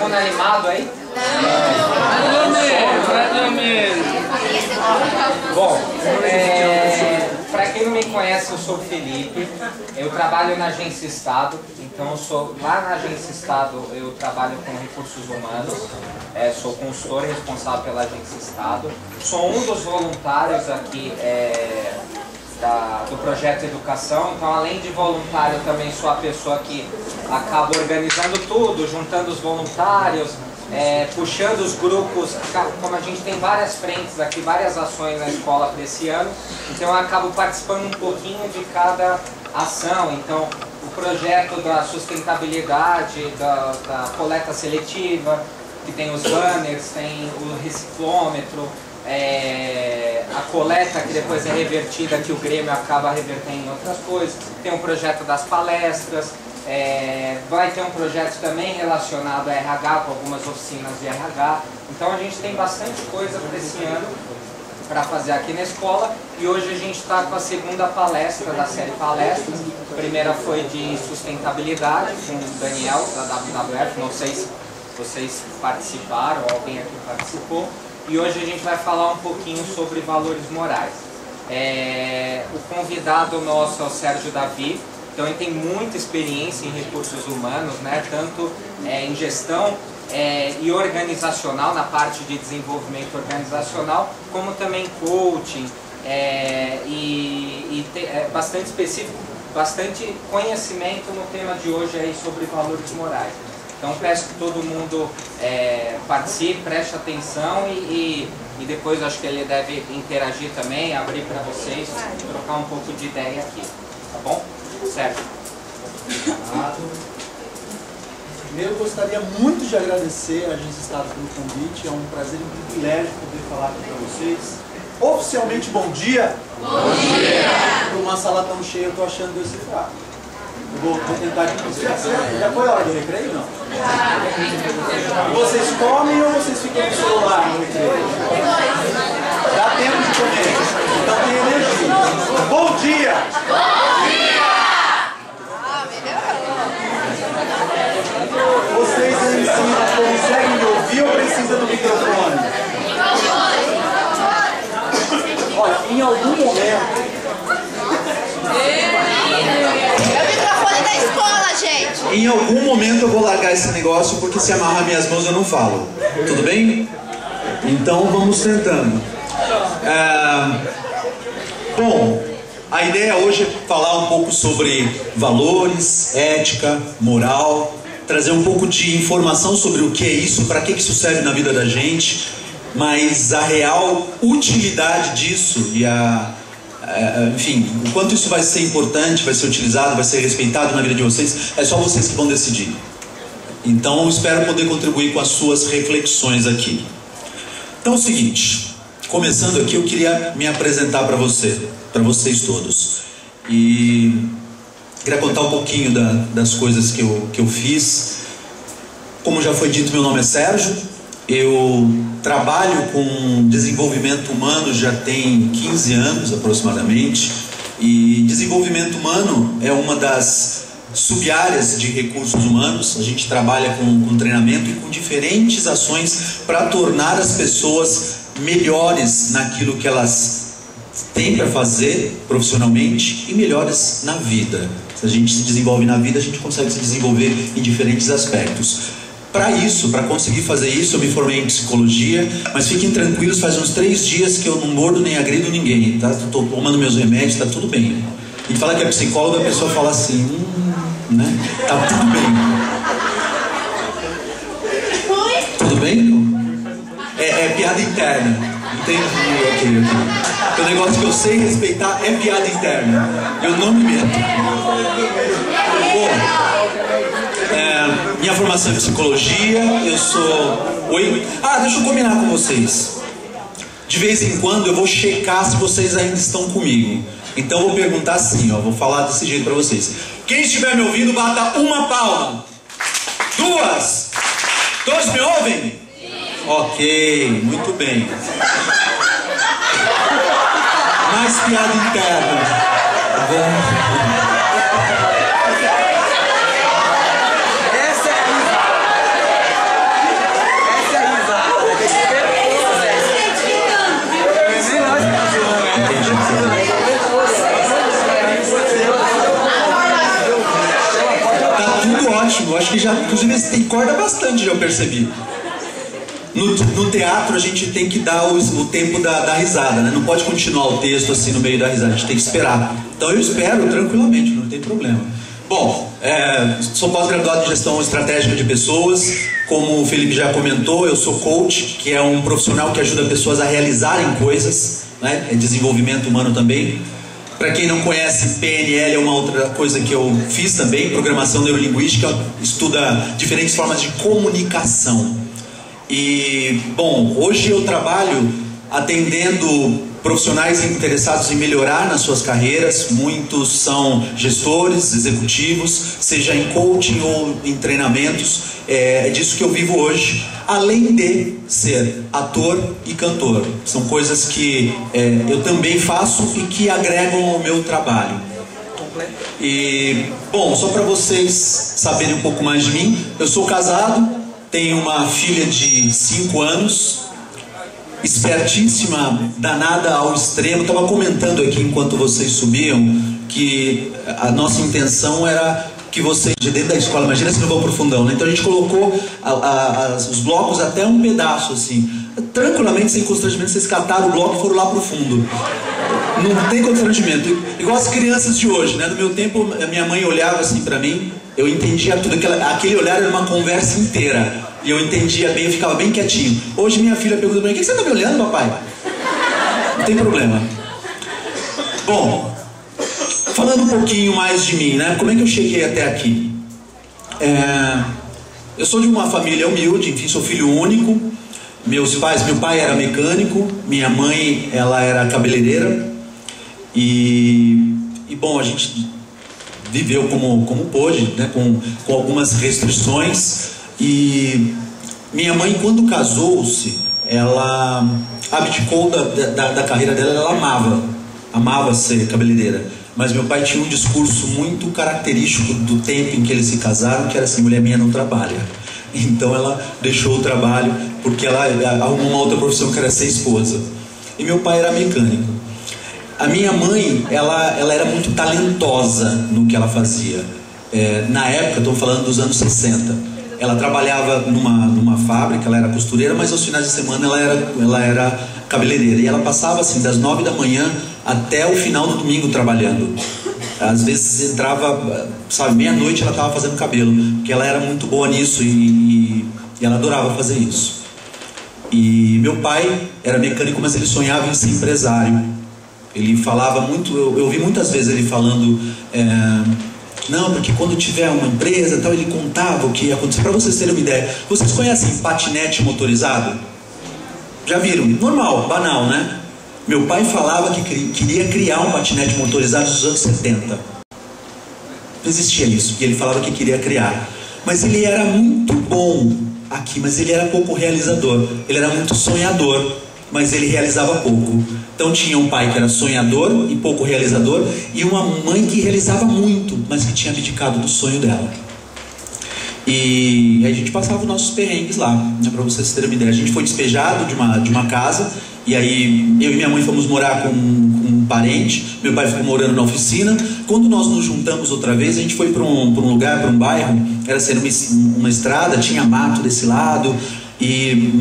sono animado aí? Bom, para quem não me conhece, eu sou o Felipe, eu trabalho na Agência Estado, então lá na Agência Estado eu trabalho com recursos humanos, sou consultor responsável pela Agência Estado, sou um dos voluntários aqui do Projeto Educação, então além de voluntário eu também sou a pessoa que acaba organizando tudo, juntando os voluntários, puxando os grupos, como a gente tem várias frentes aqui, várias ações na escola para esse ano, então eu acabo participando um pouquinho de cada ação. Então o projeto da sustentabilidade, da coleta seletiva, que tem os banners, tem o reciclômetro, a coleta que depois é revertida, que o Grêmio acaba revertendo em outras coisas, tem o projeto das palestras, vai ter um projeto também relacionado a RH, com algumas oficinas de RH. Então a gente tem bastante coisa para esse ano para fazer aqui na escola, e hoje a gente está com a segunda palestra da série Palestras. A primeira foi de sustentabilidade com o Daniel da WWF, não sei se vocês participaram ou alguém aqui participou, e hoje a gente vai falar um pouquinho sobre valores morais. O convidado nosso é o Sérgio Davi. Então ele tem muita experiência em recursos humanos, né? Tanto em gestão e organizacional, na parte de desenvolvimento organizacional, como também coaching, bastante específico, bastante conhecimento no tema de hoje aí sobre valores morais. Então peço que todo mundo participe, preste atenção e depois acho que ele deve interagir também, abrir para vocês, trocar um pouco de ideia aqui, tá bom? Certo. Primeiro, eu gostaria muito de agradecer a Agência Estado pelo convite. É um prazer e um privilégio poder falar aqui para vocês. Oficialmente, bom dia! Bom dia! Por uma sala tão cheia, eu estou achando Deus ser fraco. Eu vou tentar aqui com vocês. Já foi a hora do recreio, não? Vocês comem ou vocês ficam no celular no recreio? Dá tempo de comer. Então tem energia. Bom dia! Bom dia! Vocês aí em cima conseguem me ouvir ou precisam do microfone? Olha, em algum momento... É o microfone da escola, gente! Em algum momento eu vou largar esse negócio, porque se amarrar minhas mãos eu não falo. Tudo bem? Então vamos tentando. Bom, a ideia hoje é falar um pouco sobre valores, ética, moral, trazer um pouco de informação sobre o que é isso, para que isso serve na vida da gente, mas a real utilidade disso e enfim, o quanto isso vai ser importante, vai ser utilizado, vai ser respeitado na vida de vocês, é só vocês que vão decidir. Então espero poder contribuir com as suas reflexões aqui. Então é o seguinte, começando aqui eu queria me apresentar para vocês todos. E queria contar um pouquinho das coisas que eu fiz. Como já foi dito, meu nome é Sérgio. Eu trabalho com desenvolvimento humano já tem 15 anos aproximadamente. E desenvolvimento humano é uma das sub-áreas de recursos humanos. A gente trabalha com treinamento e com diferentes ações para tornar as pessoas melhores naquilo que elas têm para fazer profissionalmente e melhores na vida. Se a gente se desenvolve na vida, a gente consegue se desenvolver em diferentes aspectos. Para isso, para conseguir fazer isso, eu me formei em psicologia, mas fiquem tranquilos, faz uns 3 dias que eu não mordo nem agrido ninguém, tá? Estou tomando meus remédios, tá tudo bem. A gente fala que é psicóloga, a pessoa fala assim, né? Tá tudo bem. Tudo bem? É piada interna. Entendi, ok. O negócio que eu sei respeitar é piada interna. Eu não me meto. Bom, minha formação é psicologia, eu sou... Oi? Deixa eu combinar com vocês. De vez em quando eu vou checar se vocês ainda estão comigo. Então eu vou perguntar assim, vou falar desse jeito pra vocês. Quem estiver me ouvindo, bata uma palma. 2. Todos me ouvem? Sim. Ok, muito bem. Mais piada interna. Tá bom? ótimo. Eu acho que já, inclusive, você tem corda bastante, já eu percebi. No teatro a gente tem que dar o tempo da risada, né? Não pode continuar o texto assim no meio da risada, a gente tem que esperar. Então eu espero tranquilamente, não tem problema. Bom, sou pós-graduado em gestão estratégica de pessoas. Como o Felipe já comentou, eu sou coach, que é um profissional que ajuda pessoas a realizarem coisas, né? É desenvolvimento humano também. Para quem não conhece, PNL é uma outra coisa que eu fiz também, programação neurolinguística, estuda diferentes formas de comunicação. E, bom, hoje eu trabalho atendendo profissionais interessados em melhorar nas suas carreiras. Muitos são gestores, executivos, seja em coaching ou em treinamentos. É disso que eu vivo hoje, além de ser ator e cantor. São coisas que eu também faço e que agregam ao meu trabalho. E, bom, só para vocês saberem um pouco mais de mim, eu sou casado. Tenho uma filha de 5 anos, espertíssima, danada ao extremo. Estava comentando aqui enquanto vocês subiam que a nossa intenção era que vocês, de dentro da escola, imagina se não vão pro fundão, né? Então a gente colocou os blocos até um pedaço, assim. Tranquilamente, sem constrangimento, vocês cataram o bloco e foram lá pro fundo. Não tem constrangimento. Igual as crianças de hoje, né? No meu tempo, a minha mãe olhava assim pra mim, eu entendia tudo. Aquele olhar era uma conversa inteira. E eu entendia bem, eu ficava bem quietinho. Hoje minha filha pergunta pra mim: o que você tá me olhando, papai? Não tem problema. Bom, falando um pouquinho mais de mim, né? Como é que eu cheguei até aqui? Eu sou de uma família humilde, enfim, sou filho único. Meu pai era mecânico, minha mãe, ela era cabeleireira. E bom, a gente viveu como pôde, né? Com algumas restrições. E minha mãe, quando casou-se, ela abdicou da carreira dela. Ela amava ser cabeleireira. Mas meu pai tinha um discurso muito característico do tempo em que eles se casaram, que era assim: mulher minha não trabalha. Então ela deixou o trabalho porque ela arrumou uma outra profissão, que era ser esposa. E meu pai era mecânico. A minha mãe, ela era muito talentosa no que ela fazia. Na época, estou falando dos anos 60. Ela trabalhava numa fábrica, ela era costureira, mas aos finais de semana ela era cabeleireira. E ela passava assim das 9 da manhã até o final do domingo trabalhando. Às vezes entrava, sabe, meia-noite ela estava fazendo cabelo, porque ela era muito boa nisso e ela adorava fazer isso. E meu pai era mecânico, mas ele sonhava em ser empresário. Ele falava muito, eu ouvi muitas vezes ele falando... não, porque quando tiver uma empresa tal, ele contava o que ia acontecer. Para vocês terem uma ideia, vocês conhecem patinete motorizado? Já viram? Normal, banal, né? Meu pai falava que queria criar um patinete motorizado nos anos 70. Não existia isso, e ele falava que queria criar. Mas ele era muito bom aqui, mas ele era pouco realizador. Ele era muito sonhador, mas ele realizava pouco. Então tinha um pai que era sonhador e pouco realizador, e uma mãe que realizava muito, mas que tinha abdicado do sonho dela. E a gente passava os nossos perrengues lá, né, para vocês terem uma ideia. A gente foi despejado de uma casa, e aí eu e minha mãe fomos morar com um parente. Meu pai ficou morando na oficina. Quando nós nos juntamos outra vez, a gente foi para um lugar, para um bairro. Era ser uma estrada, tinha mato desse lado. E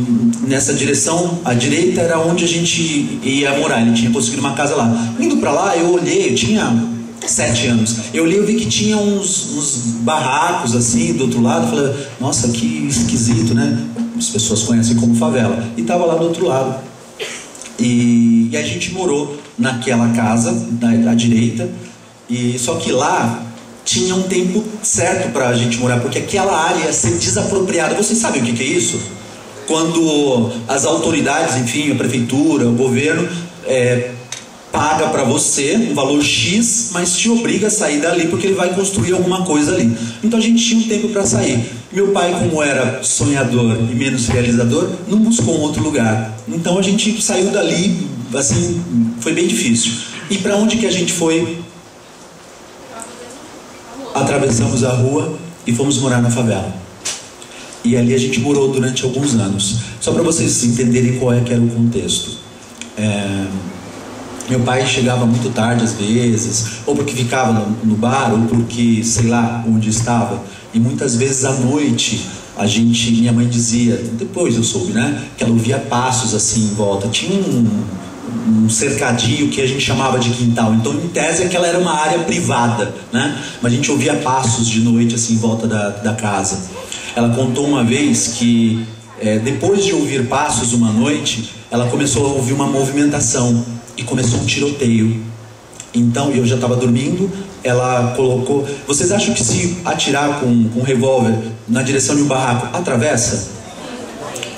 nessa direção, à direita, era onde a gente ia morar. Ele tinha conseguido uma casa lá. Indo para lá, eu olhei, eu tinha 7 anos. Eu olhei e vi que tinha uns barracos assim do outro lado. Falei: nossa, que esquisito, né? As pessoas conhecem como favela. E estava lá do outro lado. E a gente morou naquela casa à direita. E só que lá tinha um tempo certo para a gente morar, porque aquela área ia ser desapropriada. Vocês sabem o que é isso? Quando as autoridades, enfim, a prefeitura, o governo, paga para você um valor X, mas te obriga a sair dali porque ele vai construir alguma coisa ali. Então a gente tinha um tempo para sair. Meu pai, como era sonhador e menos realizador, não buscou um outro lugar. Então a gente saiu dali, assim, foi bem difícil. E para onde que a gente foi? Atravessamos a rua e fomos morar na favela. E ali a gente morou durante alguns anos. Só para vocês entenderem qual que era o contexto. Meu pai chegava muito tarde às vezes, ou porque ficava no bar, ou porque, sei lá, onde estava. E muitas vezes à noite, minha mãe dizia, depois eu soube, né, que ela ouvia passos assim em volta. Tinha um cercadinho que a gente chamava de quintal. Então, em tese, aquela era uma área privada, né? Mas a gente ouvia passos de noite assim em volta da casa. Ela contou uma vez que depois de ouvir passos uma noite, ela começou a ouvir uma movimentação e começou um tiroteio. Então, eu já estava dormindo, ela colocou... Vocês acham que se atirar com um revólver na direção de um barraco, atravessa?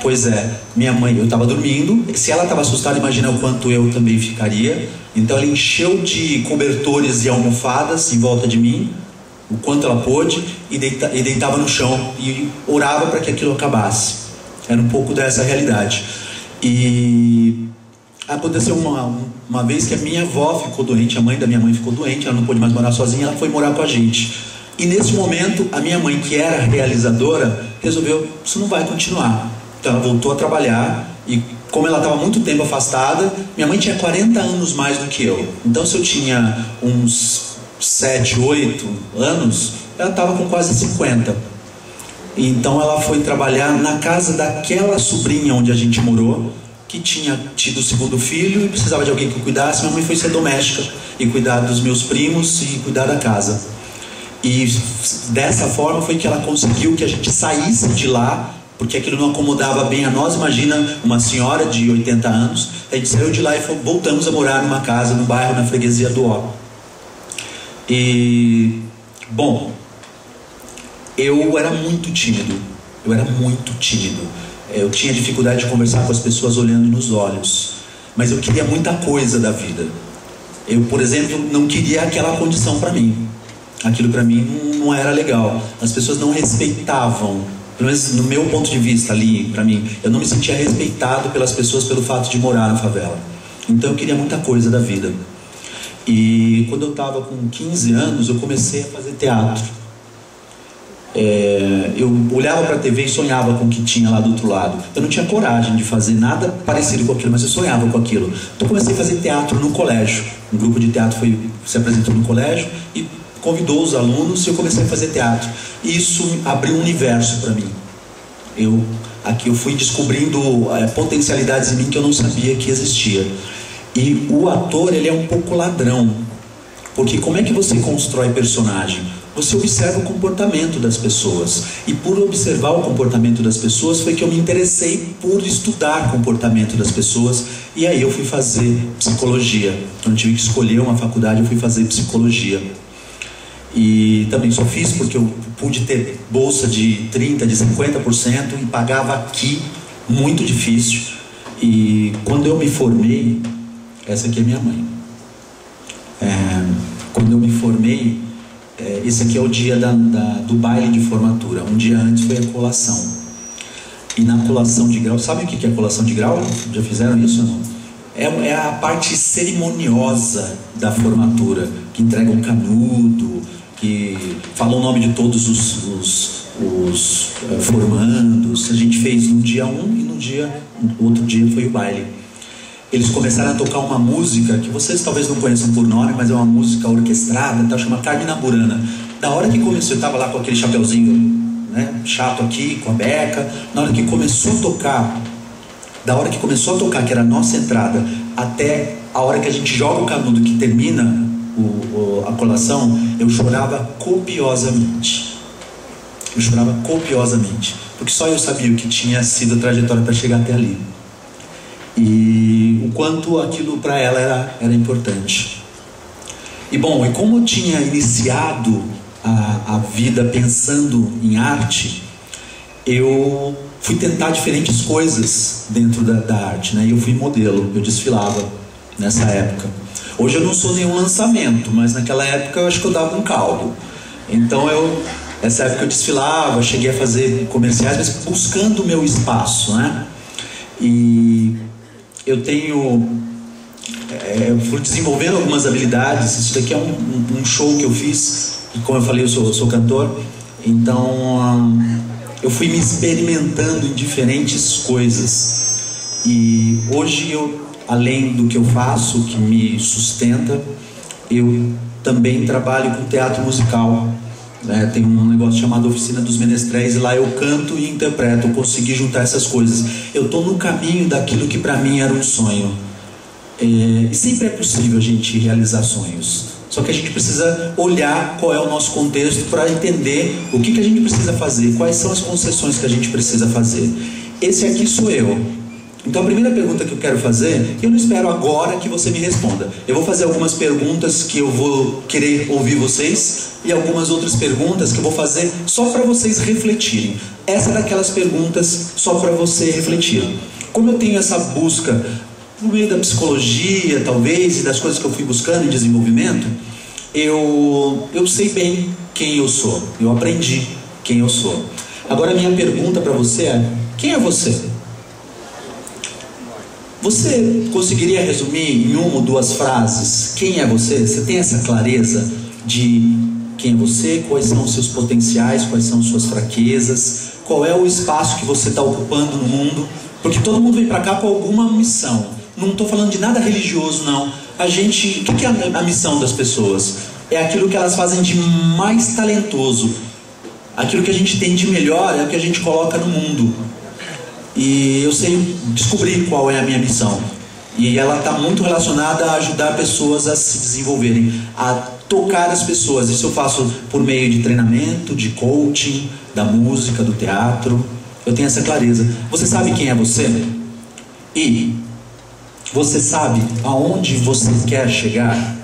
Pois é, minha mãe, eu estava dormindo, se ela estava assustada, imagina o quanto eu também ficaria. Então ela encheu de cobertores e almofadas em volta de mim, o quanto ela pôde, e deitava no chão e orava para que aquilo acabasse. Era um pouco dessa realidade. E aconteceu uma vez que a minha avó ficou doente, a mãe da minha mãe ficou doente, ela não pôde mais morar sozinha, ela foi morar com a gente. E nesse momento, a minha mãe, que era realizadora, resolveu, isso não vai continuar. Então ela voltou a trabalhar e, como ela estava muito tempo afastada, minha mãe tinha 40 anos mais do que eu. Então, se eu tinha uns 7, 8 anos, ela estava com quase 50. Então ela foi trabalhar na casa daquela sobrinha onde a gente morou, que tinha tido o segundo filho e precisava de alguém que cuidasse. Minha mãe foi ser doméstica e cuidar dos meus primos e cuidar da casa. E dessa forma foi que ela conseguiu que a gente saísse de lá, porque aquilo não acomodava bem a nós. Imagina uma senhora de 80 anos. A gente saiu de lá e voltamos a morar numa casa, num bairro, na freguesia do Ó. E, bom, eu era muito tímido. Eu tinha dificuldade de conversar com as pessoas olhando nos olhos. Mas eu queria muita coisa da vida. Eu, por exemplo, não queria aquela condição para mim. Aquilo para mim não era legal. As pessoas não respeitavam. Pelo menos no meu ponto de vista ali, para mim, eu não me sentia respeitado pelas pessoas pelo fato de morar na favela. Então eu queria muita coisa da vida. E quando eu estava com 15 anos, eu comecei a fazer teatro. Eu olhava para a TV e sonhava com o que tinha lá do outro lado. Eu não tinha coragem de fazer nada parecido com aquilo, mas eu sonhava com aquilo. Então eu comecei a fazer teatro no colégio. Um grupo de teatro se apresentou no colégio e convidou os alunos e eu comecei a fazer teatro. Isso abriu um universo para mim. Aqui eu fui descobrindo potencialidades em mim que eu não sabia que existia. E o ator, ele é um pouco ladrão, porque como é que você constrói personagem? Você observa o comportamento das pessoas, e por observar o comportamento das pessoas foi que eu me interessei por estudar o comportamento das pessoas. E aí eu fui fazer psicologia. Quando eu tive que escolher uma faculdade, eu fui fazer psicologia. E também só fiz porque eu pude ter bolsa de 30%, de 50% e pagava aqui, muito difícil. E quando eu me formei, essa aqui é minha mãe. Quando eu me formei, esse aqui é o dia do baile de formatura. Um dia antes foi a colação. E na colação de grau, sabe o que é colação de grau? Já fizeram isso ou não? É a parte cerimoniosa da formatura, que entrega um canudo, que fala o nome de todos os formandos. A gente fez no dia 1 e no outro dia foi o baile. Eles começaram a tocar uma música que vocês talvez não conheçam por nome, mas é uma música orquestrada, tá? Chama Carmina Burana. Na hora que começou, eu estava lá com aquele chapeuzinho, né, chato aqui, com a beca. Na hora que começou a tocar, que era a nossa entrada, até a hora que a gente joga o canudo, que termina a colação, eu chorava copiosamente. Porque só eu sabia o que tinha sido a trajetória para chegar até ali. E o quanto aquilo para ela era importante. E bom, e como eu tinha iniciado a vida pensando em arte, eu fui tentar diferentes coisas dentro da arte, né? Eu fui modelo, eu desfilava nessa época. Hoje eu não sou nenhum lançamento, mas naquela época eu acho que eu dava um caldo. Então nessa época eu desfilava, cheguei a fazer comerciais, mas buscando o meu espaço, né? E eu fui desenvolvendo algumas habilidades. Isso daqui é um show que eu fiz, e como eu falei, eu sou cantor. Então eu fui me experimentando em diferentes coisas. E hoje eu além do que eu faço, que me sustenta, eu também trabalho com teatro musical. Tem um negócio chamado Oficina dos Menestréis, e lá eu canto e interpreto. Eu consegui juntar essas coisas. Eu estou no caminho daquilo que para mim era um sonho. E sempre é possível a gente realizar sonhos. Só que a gente precisa olhar qual é o nosso contexto para entender o que a gente precisa fazer, quais são as concessões que a gente precisa fazer. Esse aqui sou eu. Então a primeira pergunta que eu quero fazer, eu não espero agora que você me responda. Eu vou fazer algumas perguntas que eu vou querer ouvir vocês, e algumas outras perguntas que eu vou fazer só para vocês refletirem. Essa é daquelas perguntas só para você refletir. Como eu tenho essa busca no meio da psicologia, talvez, e das coisas que eu fui buscando em desenvolvimento, eu sei bem quem eu sou. Eu aprendi quem eu sou. Agora a minha pergunta para você é: quem é você? Você conseguiria resumir em uma ou duas frases quem é você? Você tem essa clareza de quem é você? Quais são os seus potenciais? Quais são suas fraquezas? Qual é o espaço que você está ocupando no mundo? Porque todo mundo vem para cá com alguma missão. Não estou falando de nada religioso, não. O que é a missão das pessoas? É aquilo que elas fazem de mais talentoso. Aquilo que a gente tem de melhor é o que a gente coloca no mundo. E eu sei descobrir qual é a minha missão. E ela está muito relacionada a ajudar pessoas a se desenvolverem, a tocar as pessoas. Isso eu faço por meio de treinamento, de coaching, da música, do teatro. Eu tenho essa clareza. Você sabe quem é você? E você sabe aonde você quer chegar?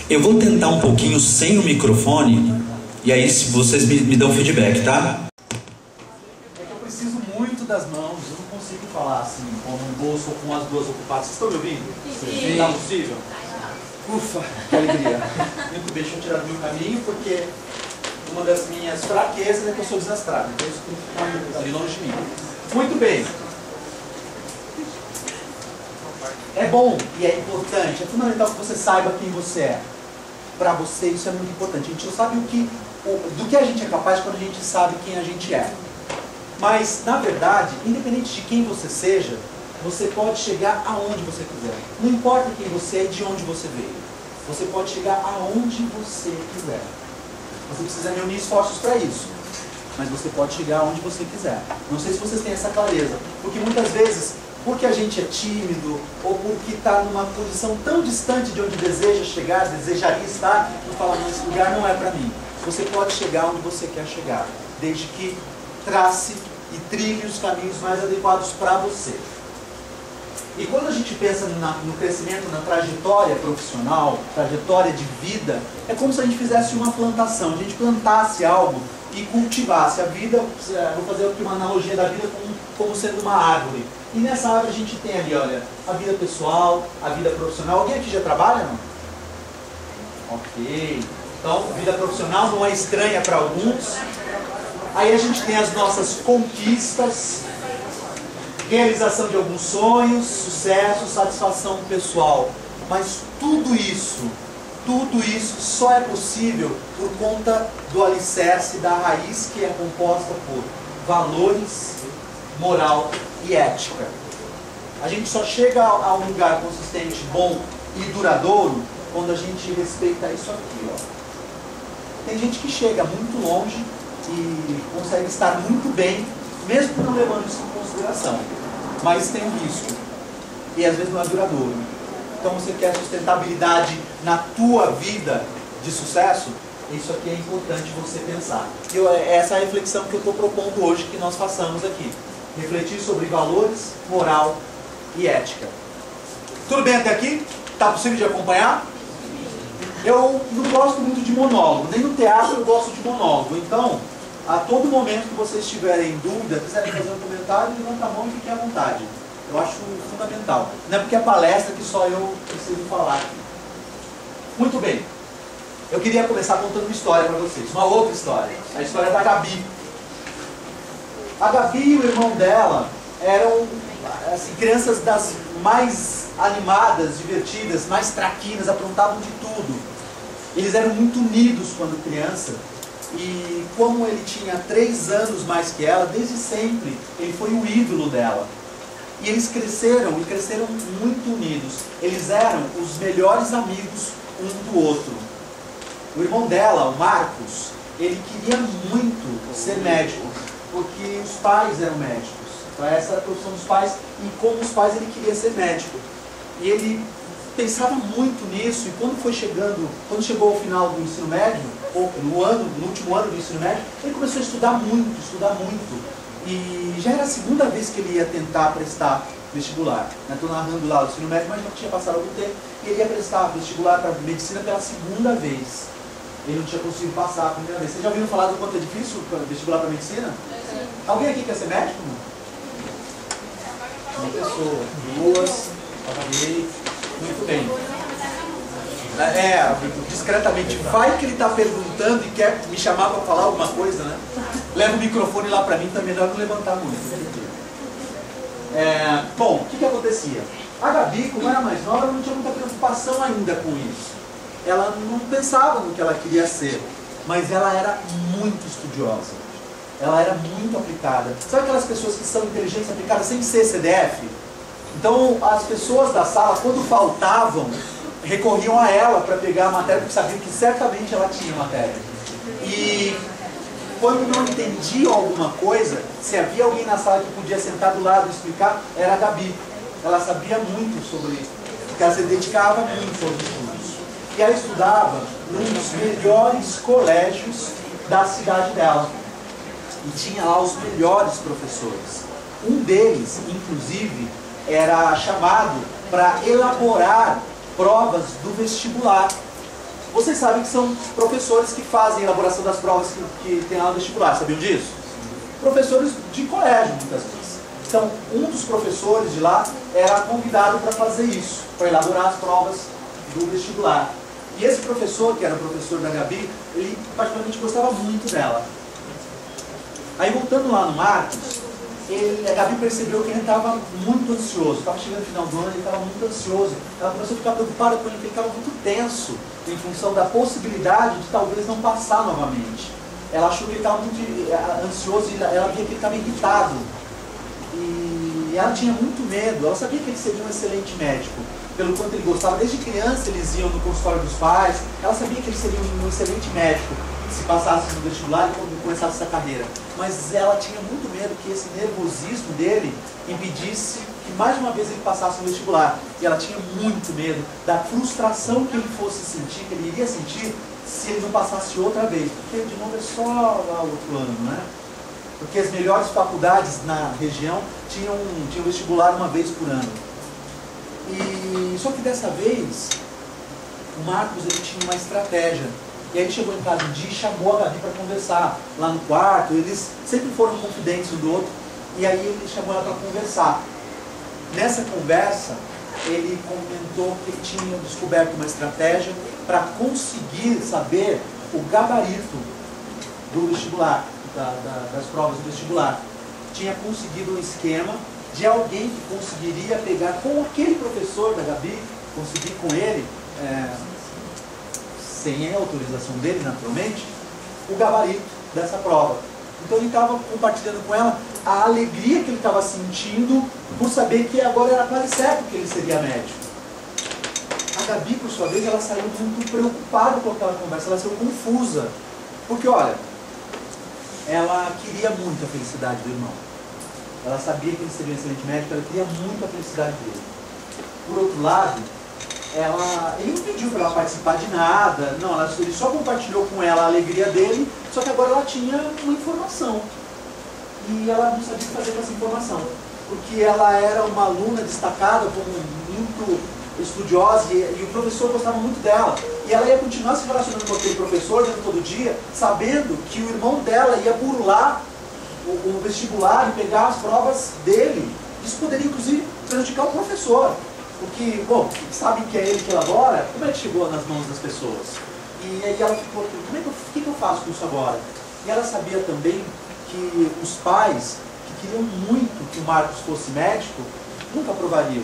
Eu vou tentar um pouquinho sem o microfone, e aí se vocês me dão feedback, tá? Das mãos, eu não consigo falar assim, com um bolso ou com as duas ocupadas. Vocês estão me ouvindo? Sim. Está possível? Ufa, que alegria. Muito bem, deixa eu tirar do meu caminho, porque uma das minhas fraquezas é que eu sou desastrado, então isso tem que ficar ali longe de mim. Muito bem. É bom e é importante, é fundamental que você saiba quem você é. Para você isso é muito importante. A gente só sabe do que a gente é capaz quando a gente sabe quem a gente é. Mas, na verdade, independente de quem você seja, você pode chegar aonde você quiser. Não importa quem você é e de onde você veio. Você pode chegar aonde você quiser. Você precisa reunir esforços para isso. Mas você pode chegar aonde você quiser. Não sei se vocês têm essa clareza. Porque muitas vezes, porque a gente é tímido, ou porque está numa posição tão distante de onde deseja chegar, desejaria estar, não fala, não, esse lugar não é para mim. Você pode chegar onde você quer chegar, desde que trace e trilhe os caminhos mais adequados para você. E quando a gente pensa no crescimento, na trajetória profissional, trajetória de vida, é como se a gente fizesse uma plantação, a gente plantasse algo e cultivasse a vida. Vou fazer aqui uma analogia da vida como sendo uma árvore. E nessa árvore a gente tem ali, olha, a vida pessoal, a vida profissional. Alguém aqui já trabalha, não? Ok. Então, a vida profissional não é estranha para alguns. Aí a gente tem as nossas conquistas, realização de alguns sonhos, sucesso, satisfação pessoal. Mas tudo isso só é possível por conta do alicerce, da raiz que é composta por valores, moral e ética. A gente só chega a um lugar consistente, bom e duradouro quando a gente respeita isso aqui, ó. Tem gente que chega muito longe e consegue estar muito bem, mesmo não levando isso em consideração. Mas tem um risco. E às vezes não é duradouro. Então você quer sustentabilidade na tua vida de sucesso? Isso aqui é importante você pensar. Essa é a reflexão que eu estou propondo hoje que nós façamos aqui. Refletir sobre valores, moral e ética. Tudo bem até aqui? Está possível de acompanhar? Eu não gosto muito de monólogo, nem no teatro eu gosto de monólogo. Então, a todo momento que vocês tiverem dúvida, quiserem fazer um comentário, levanta a mão e fique à vontade. Eu acho fundamental. Não é porque é palestra que só eu preciso falar. Muito bem. Eu queria começar contando uma história para vocês, uma outra história. A história da Gabi. A Gabi e o irmão dela eram assim, crianças das mais animadas, divertidas, mais traquinas, aprontavam de tudo. Eles eram muito unidos quando criança. E como ele tinha 3 anos mais que ela, desde sempre ele foi o ídolo dela. E eles cresceram, e cresceram muito unidos. Eles eram os melhores amigos um do outro. O irmão dela, o Marcos, ele queria muito ser médico, porque os pais eram médicos. Então essa era a profissão dos pais, e como os pais ele queria ser médico. E ele pensava muito nisso, e quando chegou ao final do ensino médio, ou no último ano do ensino médio, ele começou a estudar muito. E já era a segunda vez que ele ia tentar prestar vestibular. Estou narrando lá o ensino médio, mas já tinha passado algum tempo, e ele ia prestar vestibular para medicina pela segunda vez. Ele não tinha conseguido passar a primeira vez. Vocês já ouviram falar do quanto é difícil vestibular para medicina? Sim. Alguém aqui quer ser médico? Uma pessoa, duas, ok, muito bem. Discretamente, vai que ele está perguntando e quer me chamar para falar alguma coisa, né? Leva o microfone lá para mim, tá melhor não levantar muito. Bom, o que acontecia? A Gabi, como era mais nova, ela não tinha muita preocupação ainda com isso. Ela não pensava no que ela queria ser, mas ela era muito estudiosa. Ela era muito aplicada. Sabe aquelas pessoas que são inteligentes aplicadas sem ser CDF? Então, as pessoas da sala, quando faltavam, recorriam a ela para pegar a matéria, porque sabiam que certamente ela tinha matéria. E quando não entendiam alguma coisa, se havia alguém na sala que podia sentar do lado e explicar, era a Gabi. Ela sabia muito sobre isso, porque ela se dedicava muito aos estudos. E ela estudava num dos melhores colégios da cidade dela. E tinha lá os melhores professores. Um deles, inclusive, era chamado para elaborar provas do vestibular. Vocês sabem que são professores que fazem a elaboração das provas que tem lá no vestibular, sabiam disso? Professores de colégio, muitas vezes. Então, um dos professores de lá era convidado para fazer isso, para elaborar as provas do vestibular. E esse professor, que era o professor da Gabi, ele particularmente gostava muito dela. Aí, voltando lá no Marcos, a Gabi percebeu que ele estava muito ansioso. Estava chegando no final do ano, ele estava muito ansioso. Ela começou a ficar preocupada com ele, porque ele estava muito tenso em função da possibilidade de talvez não passar novamente. Ela achou que ele estava muito ansioso e ela via que ele estava irritado. E ela tinha muito medo. Ela sabia que ele seria um excelente médico, pelo quanto ele gostava. Desde criança eles iam no consultório dos pais. Ela sabia que ele seria um excelente médico se passasse no vestibular e quando começasse essa carreira. Mas ela tinha muito medo que esse nervosismo dele impedisse que mais uma vez ele passasse no vestibular. E ela tinha muito medo da frustração que ele fosse sentir, que ele iria sentir, se ele não passasse outra vez. Porque de novo é só lá outro ano, né? Porque as melhores faculdades na região tinham vestibular uma vez por ano. E só que dessa vez, o Marcos ele tinha uma estratégia. E aí ele chegou em casa um dia e chamou a Gabi para conversar lá no quarto. Eles sempre foram confidentes um do outro. E aí ele chamou ela para conversar. Nessa conversa, ele comentou que ele tinha descoberto uma estratégia para conseguir saber o gabarito do vestibular, das provas do vestibular. Tinha conseguido um esquema de alguém que conseguiria pegar com aquele professor da Gabi, conseguir com ele, sem a autorização dele, naturalmente, o gabarito dessa prova. Então ele estava compartilhando com ela a alegria que ele estava sentindo por saber que agora era quase certo que ele seria médico. A Gabi, por sua vez, ela saiu muito preocupada com aquela conversa, ela saiu confusa. Porque, olha, ela queria muito a felicidade do irmão. Ela sabia que ele seria um excelente médico, ela queria muito a felicidade dele. Por outro lado, ele não pediu para ela participar de nada, não, ele só compartilhou com ela a alegria dele, só que agora ela tinha uma informação. E ela não sabia o que fazer com essa informação. Porque ela era uma aluna destacada, como muito estudiosa, e o professor gostava muito dela. E ela ia continuar se relacionando com aquele professor dentro todo dia, sabendo que o irmão dela ia burlar o vestibular e pegar as provas dele. Isso poderia, inclusive, prejudicar o professor. Porque, bom, sabe que é ele que elabora, como é que chegou nas mãos das pessoas? E aí ela ficou, o que eu faço com isso agora? E ela sabia também que os pais, que queriam muito que o Marcos fosse médico, nunca aprovariam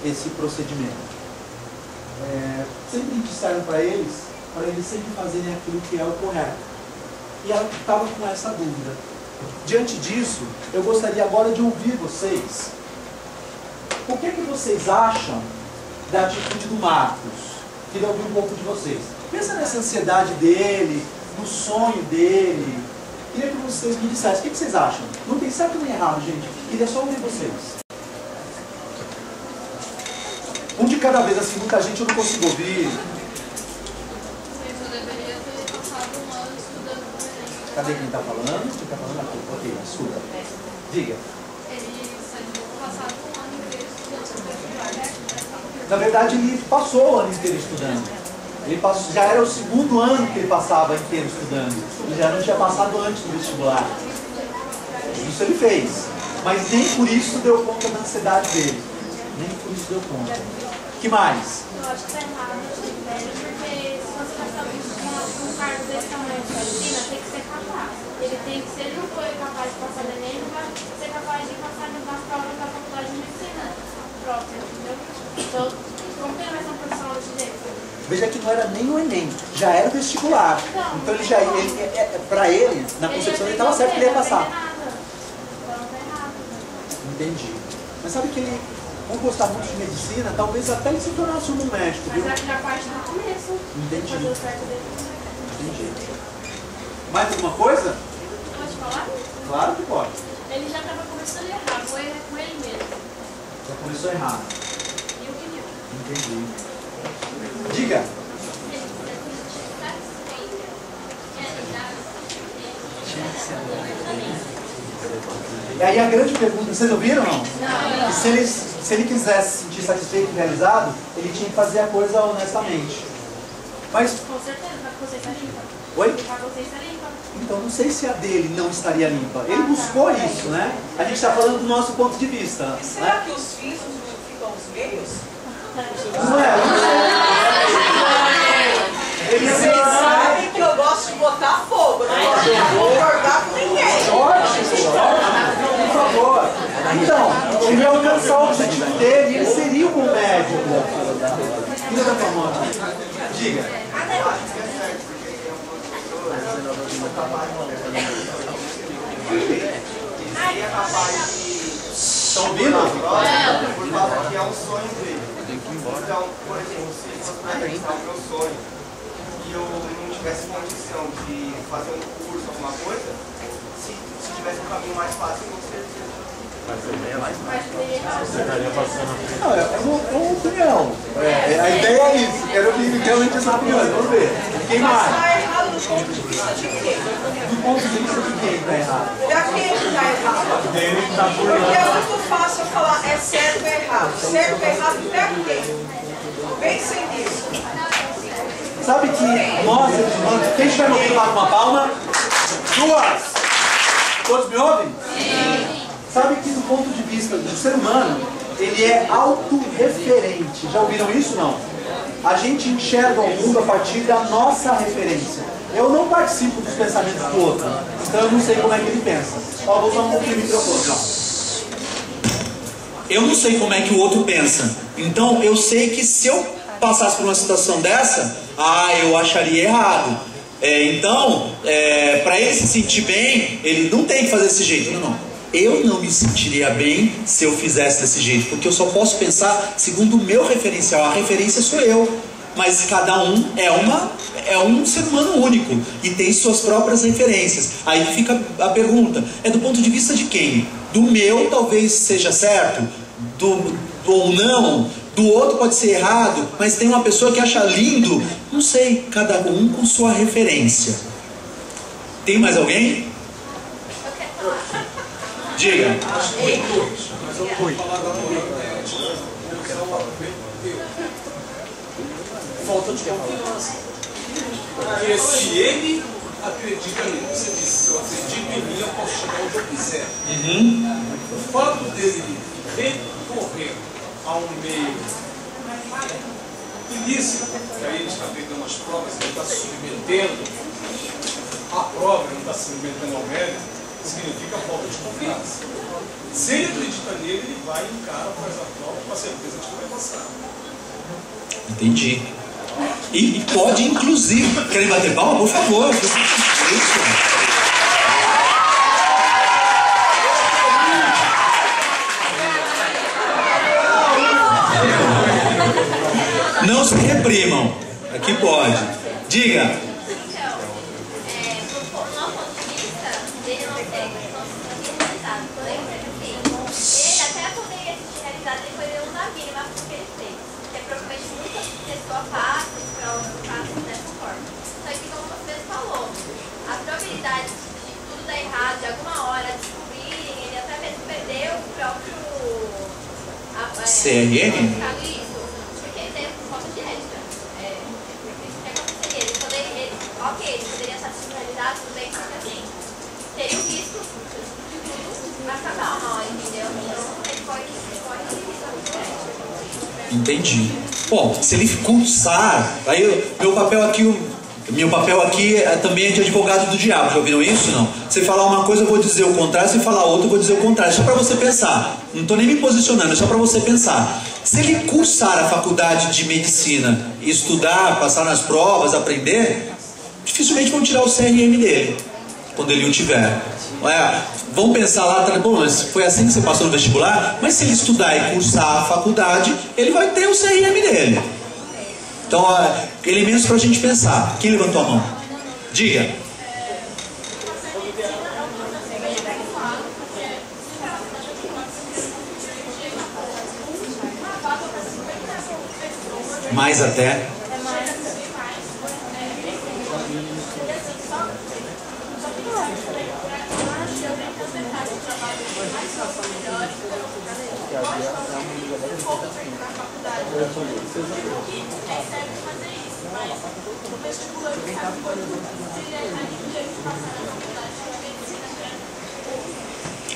esse procedimento. Sempre disseram para eles sempre fazerem aquilo que é o correto. E ela estava com essa dúvida. Diante disso, eu gostaria agora de ouvir vocês O que vocês acham da atitude do Marcos? Queria ouvir um pouco de vocês. Pensa nessa ansiedade dele, no sonho dele. Queria que vocês me dissessem. O que vocês acham? Não tem certo nem errado, gente. Queria só ouvir vocês. Um de cada vez, assim, muita gente eu não consigo ouvir. Cadê quem está falando? Quem está falando aqui? Ok, escuta. Diga. Na verdade, ele passou o ano inteiro estudando. Ele passou, já era o segundo ano que ele passava inteiro estudando. Ele já não tinha passado antes do vestibular. Isso ele fez. Mas nem por isso deu conta da ansiedade dele. Nem por isso deu conta. O que mais? Eu acho que tá errado, porque se você passar um cargo desse tamanho de medicina, tem que ser capaz. Ele tem que, se ele não for capaz de passar no Enem, ele vai ser capaz de passar nas provas da faculdade de medicina própria, entendeu? Então, como que ele vai ser um profissional desse jeito? Veja que não era nem o Enem, já era o vestibular. Então ele já, pra ele, na concepção ele estava certo que ele ia passar. Então tá errado. Entendi. Mas sabe que ele, por gostar muito de medicina, talvez até ele se tornasse um bom médico, viu? Mas acho que a parte do começo. Entendi. Fazer o certo dele. Entendi. Mais alguma coisa? Pode falar? Claro que pode. Ele já estava começando errado, foi com ele mesmo. Já começou errado. E o que viu? Entendi. Diga. E aí a grande pergunta, vocês ouviram ou não? Não. Se ele quisesse se sentir satisfeito e realizado, ele tinha que fazer a coisa honestamente. Mas, Com certeza, a consciência limpa. oi? A consciência limpa. Então não sei se a dele não estaria limpa. Ele buscou isso, né? A gente está falando do nosso ponto de vista. E será que os fins justificam os meios? Não é? Vocês sabem que eu gosto de botar fogo, não gosto de concordar com ninguém. Por favor. Então, ele ia alcançar o objetivo dele, ele seria um bom médico. Filha da tua mão. Diga. Estão ouvindo? Por causa que é um sonho dele. Então, por exemplo, se fosse para realizar o meu sonho e eu não tivesse condição de fazer um curso, alguma coisa, se tivesse um caminho mais fácil, com certeza. Não, é uma opinião. A ideia é isso. Quero ouvir realmente essa opinião. Vamos ver. Quem Mas mais? está errado do ponto de vista de quem? Do ponto de vista de quem está errado? Já quem está errado? Dele que está por Porque é muito fácil falar é certo ou errado. Certo ou errado para quem? Pensem nisso. Sabe que nós, seres humanos, quem estiver me ouvindo, bate uma palma. Duas. Todos me ouvem? Sim. Sabe que do ponto de vista do ser humano, ele é autorreferente. Já ouviram isso? Não? A gente enxerga o mundo a partir da nossa referência. Eu não participo dos pensamentos do outro, então eu não sei como é que ele pensa. Ó, vou usar um pouquinho o microfone, ó. Eu não sei como é que o outro pensa. Então eu sei que se eu passasse por uma situação dessa, eu acharia errado. Então, para ele se sentir bem, ele não tem que fazer desse jeito. Não. Eu não me sentiria bem se eu fizesse desse jeito, porque eu só posso pensar segundo o meu referencial. A referência sou eu, mas cada um é um ser humano único e tem suas próprias referências. Aí fica a pergunta, é do ponto de vista de quem? Do meu talvez seja certo, ou não, do outro pode ser errado, mas tem uma pessoa que acha lindo, não sei, cada um com sua referência. Tem mais alguém? Diga. Falta de confiança. Porque se ele acredita em mim, você disse, se eu acredito em mim, eu posso chegar onde eu quiser. O fato dele recorrer a um meio ilícito, que aí ele está pegando as provas, ele está submetendo a prova, ele não está se submetendo ao mérito, significa falta de confiança. Se ele acredita nele, ele vai e encara, faz a prova com a certeza de que vai passar. Entendi. E pode, inclusive... Querem bater palma? Por favor. Isso. Não se reprimam. Aqui pode. Diga. Então, do nosso ponto de vista, ele não ser realizado. Por exemplo, assim, ele até poderia ser realizado depois de um da mínima porque ele fez. Porque provavelmente muita pessoa passa de prova dessa forma. Só que, como você falou, a probabilidade de tudo dar errado, de alguma hora descobrirem, ele até mesmo perdeu o próprio CRM? Porque tem falta de ética. O que aconteceria? Ele poderia estar desmoralizado, tudo bem, porque assim, teria o risco de tudo acabar uma hora, entendeu? Então, ele corre risco. Entendi. Bom, se ele cursar, aí meu papel aqui também é de advogado do diabo. Já ouviram isso? Não. Você falar uma coisa, eu vou dizer o contrário. Se falar outra, eu vou dizer o contrário. Só para você pensar. Não estou nem me posicionando, é só para você pensar. Se ele cursar a faculdade de medicina, estudar, passar nas provas, aprender, dificilmente vão tirar o CRM dele, quando ele o tiver. Vamos pensar lá atrás, bom, mas foi assim que você passou no vestibular? Mas se ele estudar e cursar a faculdade, ele vai ter o CRM dele. Então, elementos para a gente pensar. Quem levantou a mão? Diga. Mais até.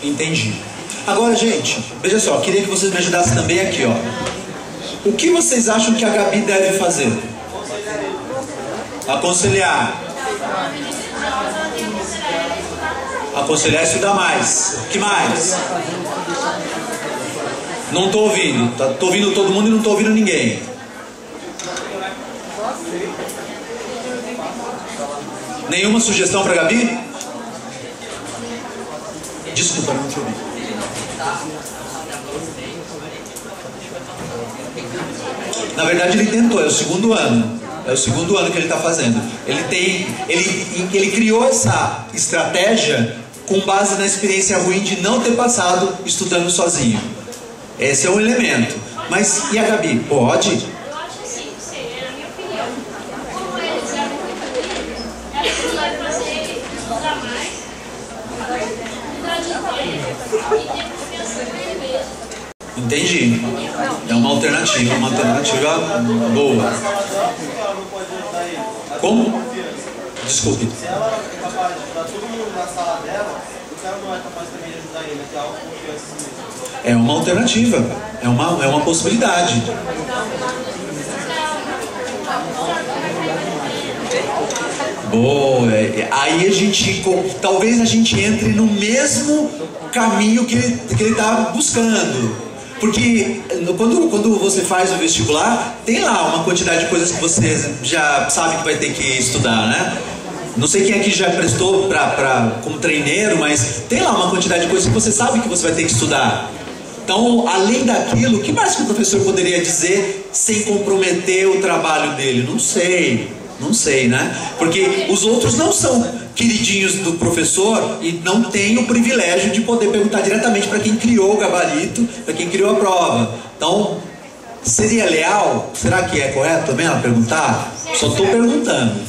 Entendi. Agora, gente, veja só, queria que vocês me ajudassem também aqui, ó. O que vocês acham que a Gabi deve fazer? Aconselhar. Aconselhar e estudar mais. O que mais? Não estou ouvindo. Estou ouvindo todo mundo e não estou ouvindo ninguém. Nenhuma sugestão para a Gabi? Desculpa, não te ouvi. Na verdade ele tentou, é o segundo ano. É o segundo ano que ele está fazendo. Ele criou essa estratégia com base na experiência ruim de não ter passado estudando sozinho. Esse é um elemento. Mas e a Gabi? Pode? Eu acho assim, na minha opinião, como ele já não foi fazer, ela vai fazer ele estudar mais, estudar de e ter confiança nele mesmo. Entendi. É uma alternativa boa. Como? Desculpe. Se ela é capaz de ajudar todo mundo na sala dela, o cara não é capaz também de ajudar ele a ter autoconfiança mesmo. É uma alternativa. É uma possibilidade. Boa. Aí talvez a gente entre no mesmo caminho que ele está buscando. Porque quando você faz o vestibular, tem lá uma quantidade de coisas que você já sabe que vai ter que estudar, né? Não sei quem aqui já prestou como treineiro, mas tem lá uma quantidade de coisas que você sabe que você vai ter que estudar. Então, além daquilo, o que mais que o professor poderia dizer sem comprometer o trabalho dele? Não sei, né? Porque os outros não são queridinhos do professor e não tem o privilégio de poder perguntar diretamente para quem criou o gabarito, para quem criou a prova. Então, seria leal? Será que é correto também ela perguntar? Só estou perguntando.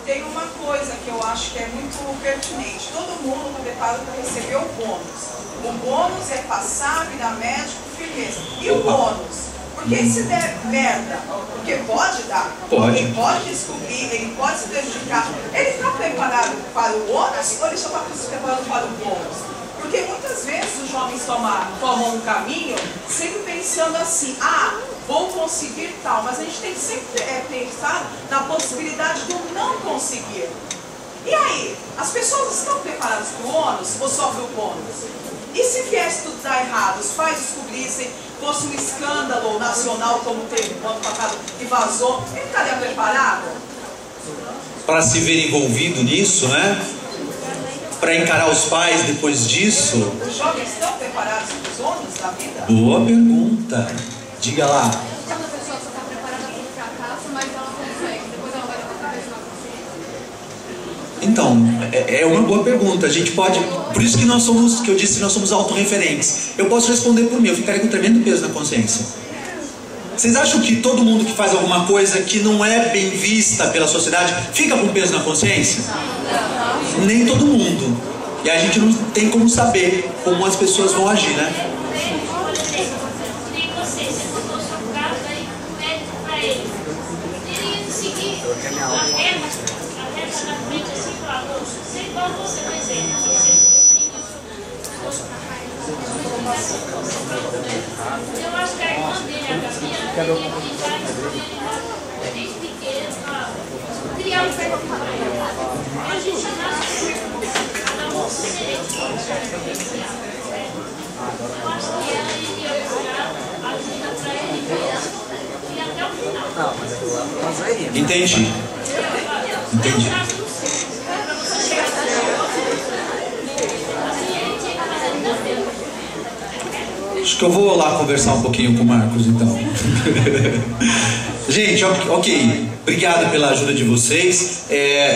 Tem uma coisa que eu acho que é muito pertinente. Todo mundo está preparado para receber o bônus. O bônus é passar, virar médico, firmeza. E o bônus? Porque se der merda, porque pode dar, pode. Ele pode descobrir, ele pode se prejudicar. Ele está preparado para o ônus ou ele só está se preparando para o bônus? Porque muitas vezes os jovens tomam um caminho sempre pensando assim, vou conseguir tal, mas a gente tem que sempre pensar na possibilidade de eu não conseguir. E aí, as pessoas estão preparadas para o ônus ou só para o bônus? E se viesse tudo dar errado, os pais descobrissem, fosse um escândalo nacional como teve no ano passado e vazou, ele estaria preparado? Para se ver envolvido nisso, né? Para encarar os pais depois disso? Os jovens estão preparados para os ônus da vida? Boa pergunta. Diga lá. Quando a pessoa só está preparada Então, é uma boa pergunta. A gente pode... Por isso que nós somos, que eu disse, nós somos autorreferentes. Eu posso responder por mim, eu ficaria com um tremendo peso na consciência. Vocês acham que todo mundo que faz alguma coisa que não é bem vista pela sociedade fica com peso na consciência? Nem todo mundo. E a gente não tem como saber como as pessoas vão agir, né? Eu acho que a irmã dele, a Gabriela, desde pequeno, criar um pé a gente nasce cada um se sente. Eu acho que ela iria buscar ajuda para ele criança e até o final. Entendi. Entendi. Acho que eu vou lá conversar um pouquinho com o Marcos, então. Gente, ok. Obrigado pela ajuda de vocês.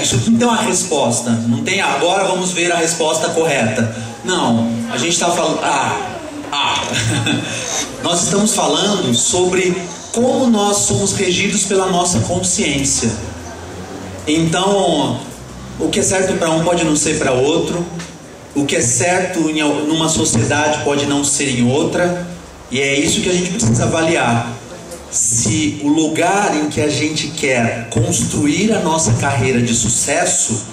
Isso não tem uma resposta. Não tem agora vamos ver a resposta correta. Não. A gente está falando... Nós estamos falando sobre como nós somos regidos pela nossa consciência. Então, o que é certo para um pode não ser para outro. O que é certo numa sociedade pode não ser em outra. E é isso que a gente precisa avaliar. Se o lugar em que a gente quer construir a nossa carreira de sucesso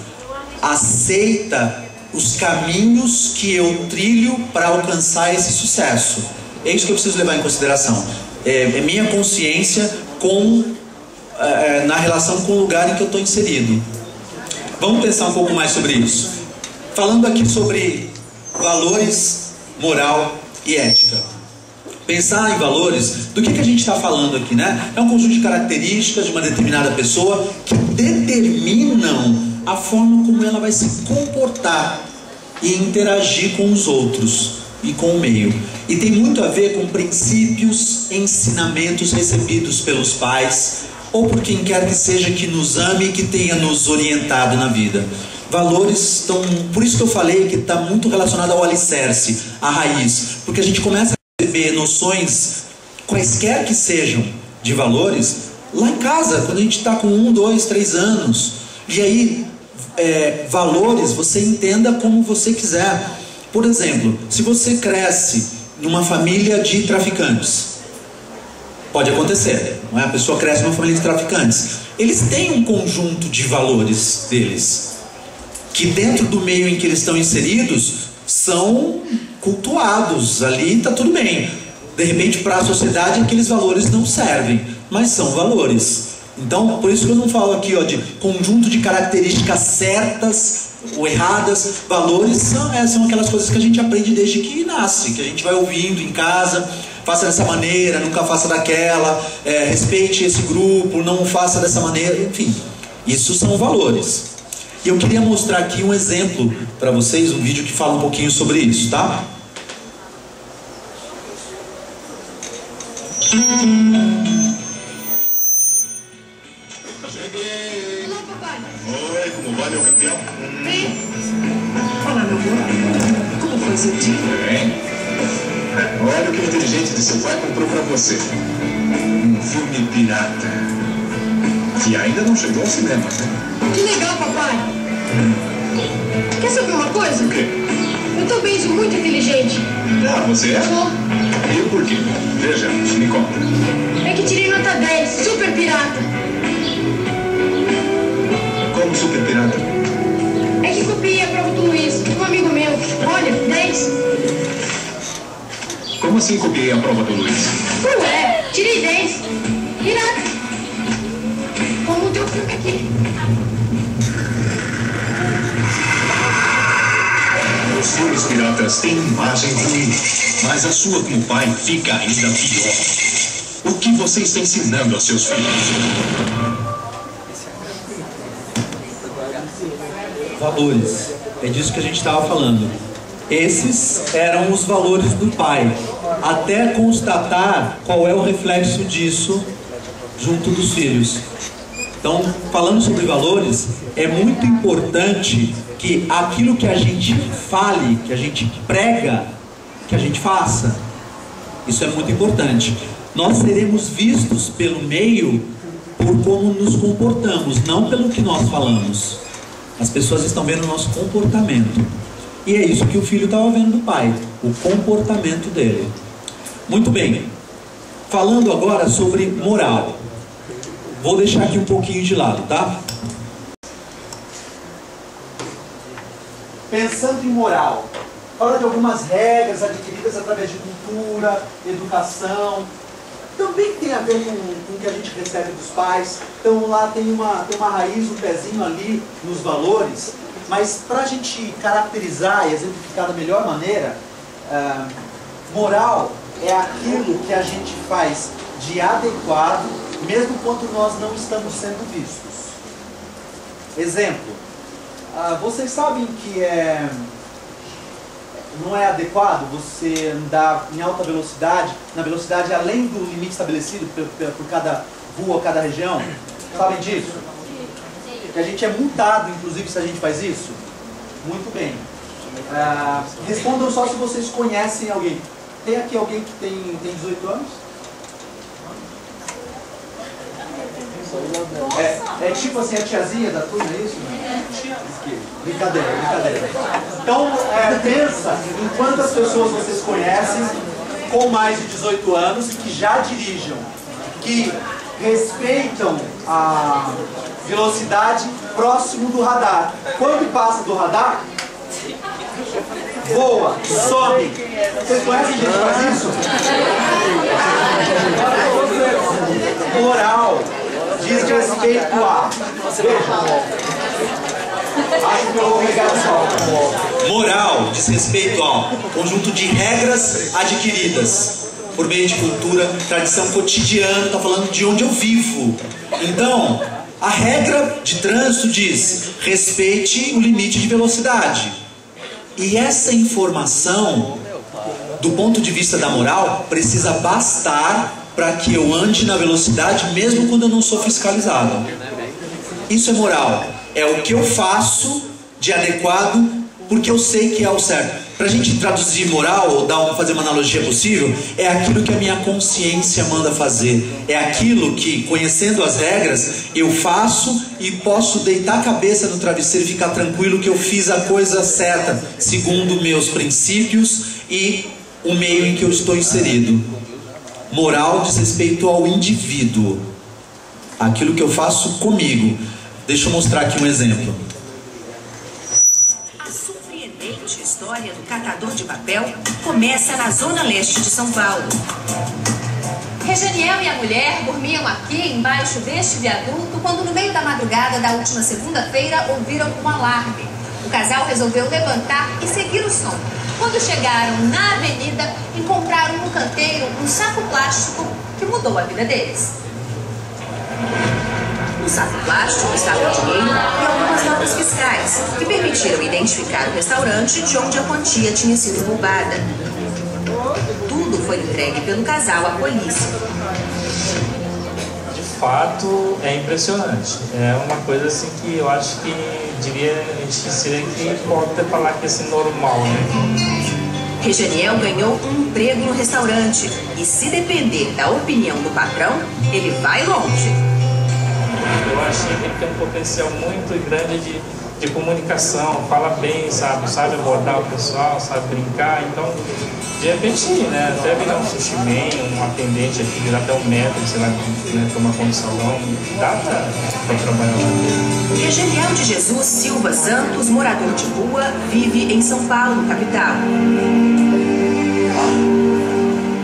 aceita os caminhos que eu trilho para alcançar esse sucesso. É isso que eu preciso levar em consideração. É minha consciência na relação com o lugar em que eu estou inserido. Vamos pensar um pouco mais sobre isso. Falando aqui sobre valores, moral e ética. Pensar em valores, do que a gente está falando aqui, né? É um conjunto de características de uma determinada pessoa que determinam a forma como ela vai se comportar e interagir com os outros e com o meio. E tem muito a ver com princípios, ensinamentos recebidos pelos pais ou por quem quer que seja que nos ame e que tenha nos orientado na vida. Valores estão... Por isso que eu falei que está muito relacionado ao alicerce, à raiz. Porque a gente começa a receber noções, quaisquer que sejam, de valores, lá em casa, quando a gente está com 1, 2, 3 anos. E aí, valores, você entenda como você quiser. Por exemplo, se você cresce numa família de traficantes, pode acontecer, não é? A pessoa cresce numa família de traficantes. Eles têm um conjunto de valores deles, que dentro do meio em que eles estão inseridos, são cultuados. Ali está tudo bem. De repente, para a sociedade, aqueles valores não servem, mas são valores. Então, por isso que eu não falo aqui de conjunto de características certas ou erradas. Valores são aquelas coisas que a gente aprende desde que nasce, que a gente vai ouvindo em casa. Faça dessa maneira, nunca faça daquela, respeite esse grupo, não faça dessa maneira, enfim. Isso são valores. E eu queria mostrar aqui um exemplo para vocês, um vídeo que fala um pouquinho sobre isso, tá? Olá, papai. Oi, como vai, meu campeão? Bem. Olá, meu amor. Como foi seu dia? Bem. Olha o que o inteligente de seu pai comprou pra você. Um filme pirata. Que ainda não chegou ao cinema, né? Que legal, papai. Quer saber uma coisa? O quê? Eu também sou muito inteligente. Ah, você é? Sou. E por quê? Veja, me conta. É que tirei nota 10, super pirata. Como super pirata? É que copiei a prova do Luiz, um amigo meu. Olha, 10. Como assim copiei a prova do Luiz? Ué, tirei 10. Pirata. Como o teu filme aqui. Os filmes piratas têm imagem ruim, mas a sua como pai fica ainda pior. O que você está ensinando aos seus filhos? Valores. É disso que a gente estava falando. Esses eram os valores do pai, até constatar qual é o reflexo disso junto dos filhos. Então, falando sobre valores, é muito importante que aquilo que a gente fale, que a gente prega, que a gente faça. Isso é muito importante. Nós seremos vistos pelo meio por como nos comportamos, não pelo que nós falamos. As pessoas estão vendo o nosso comportamento. E é isso que o filho estava vendo do pai, o comportamento dele. Muito bem. Falando agora sobre moral. Vou deixar aqui um pouquinho de lado, tá? Pensando em moral, fala de algumas regras adquiridas através de cultura, educação. Também tem a ver com o que a gente recebe dos pais. Então lá tem uma raiz, um pezinho ali nos valores. Mas para a gente caracterizar e exemplificar da melhor maneira, moral é aquilo que a gente faz de adequado, mesmo quando nós não estamos sendo vistos. Exemplo, vocês sabem que não é adequado você andar em alta velocidade, na velocidade além do limite estabelecido por cada rua, cada região? Sabem disso? Que a gente é multado, inclusive, se a gente faz isso? Muito bem. Respondam só se vocês conhecem alguém. Tem aqui alguém que tem 18 anos? É tipo assim a tiazinha da turma, é isso? Brincadeira. Então, pensa em quantas pessoas vocês conhecem com mais de 18 anos que já dirijam, que respeitam a velocidade próximo do radar. Quando passa do radar, voa, sobe. Vocês conhecem gente que faz isso? Moral diz respeito a... Acho que eu vou pegar só. Moral diz respeito ao conjunto de regras adquiridas por meio de cultura, tradição cotidiana, está falando de onde eu vivo. Então, a regra de trânsito diz: respeite o limite de velocidade. E essa informação, do ponto de vista da moral, precisa bastar para que eu ande na velocidade mesmo quando eu não sou fiscalizado. Isso é moral. É o que eu faço de adequado porque eu sei que é o certo. Para a gente traduzir moral, ou fazer uma analogia possível, é aquilo que a minha consciência manda fazer. É aquilo que, conhecendo as regras, eu faço e posso deitar a cabeça no travesseiro e ficar tranquilo que eu fiz a coisa certa, segundo meus princípios e o meio em que eu estou inserido. Moral diz respeito ao indivíduo. Aquilo que eu faço comigo. Deixa eu mostrar aqui um exemplo. A surpreendente história do catador de papel começa na zona leste de São Paulo. Regeniel e a mulher dormiam aqui embaixo deste viaduto quando no meio da madrugada da última segunda-feira ouviram um alarme. O casal resolveu levantar e seguir o som. Quando chegaram na avenida, encontraram no canteiro um saco plástico que mudou a vida deles. No saco plástico estava o dinheiro e algumas notas fiscais, que permitiram identificar o restaurante de onde a quantia tinha sido roubada. Tudo foi entregue pelo casal à polícia. De fato, é impressionante. É uma coisa assim que eu acho que a gente seria que hipócrita falar que é assim normal, né? Regeniel ganhou um emprego no restaurante e, se depender da opinião do patrão, ele vai longe. Eu acho que ele tem um potencial muito grande de comunicação, fala bem, sabe abordar o pessoal, sabe brincar. Então, de repente, né, até virar um sushi man, um atendente aqui, virar até um metro, sei lá, né, tomar condição, dá pra trabalhar lá. Regeniel de Jesus Silva Santos, morador de rua, vive em São Paulo, capital.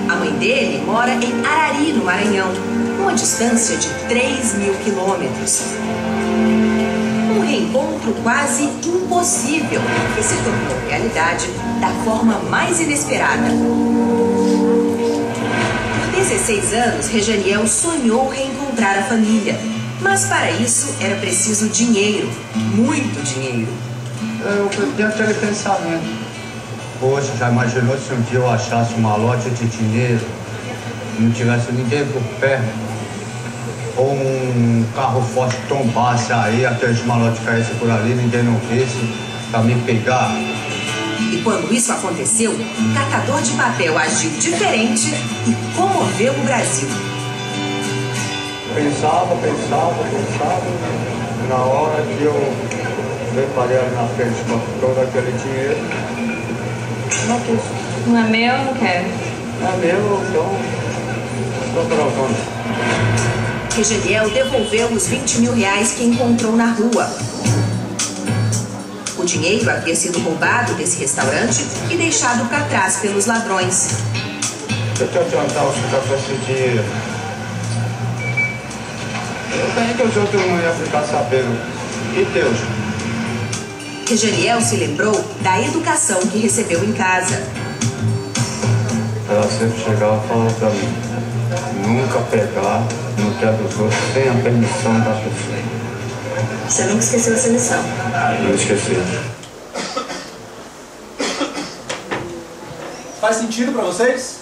A mãe dele mora em Arari, no Maranhão, uma distância de 3.000 quilômetros. Um reencontro quase impossível que se tornou realidade da forma mais inesperada. Por 16 anos, Regeniel sonhou reencontrar a família. Mas para isso era preciso dinheiro, muito dinheiro. Eu tenho aquele pensamento. Poxa, já imaginou se um dia eu achasse uma lote de dinheiro e não tivesse ninguém por perto? ou um carro forte tombasse aí, aqueles malotes caíssem por ali, ninguém não visse, pra me pegar. E quando isso aconteceu, o catador de papel agiu diferente e comoveu o Brasil. Pensava, na hora que eu preparei ali na frente com todo aquele dinheiro, não quis. Não é meu, eu não quero. É meu, então estou provando. Regeliel devolveu os 20 mil reais que encontrou na rua. O dinheiro havia sido roubado desse restaurante e deixado para trás pelos ladrões. Eu te adiantar os ficar com esse dinheiro. Eu bem que os outros não iam ficar sabendo. E Deus? Regeliel se lembrou da educação que recebeu em casa. Ela sempre chegava e falava pra mim, nunca pegar no que é dos outros sem a permissão da pessoa. Você nunca esqueceu essa lição? Não esqueci. Faz sentido para vocês?